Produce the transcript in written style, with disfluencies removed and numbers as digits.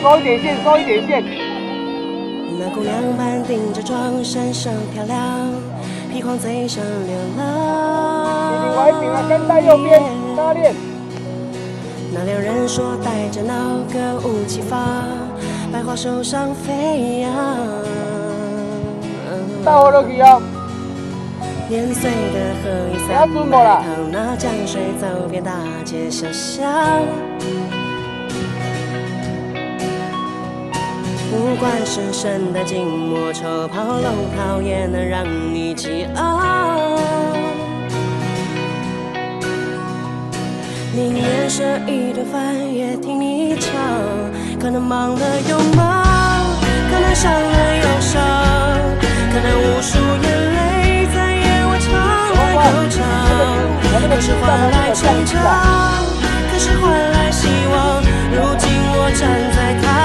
收一点线，收一点线。那姑娘半顶着妆，闪闪漂亮，披黄嘴上流浪。你歪顶啊，跟在右边，搭链。那两人说带着那歌舞齐发，百花手上飞扬。大火落去哦。 年岁的河一散，白塘那江水走遍大街小巷。不管是身的静默，抽跑龙套也能让你激昂。宁愿舍一顿饭也听你唱，可能忙了又忙，可能伤了又伤，可能无数眼泪在夜晚唱来歌唱，可是换来成长，可是换来希望。如今我站在他。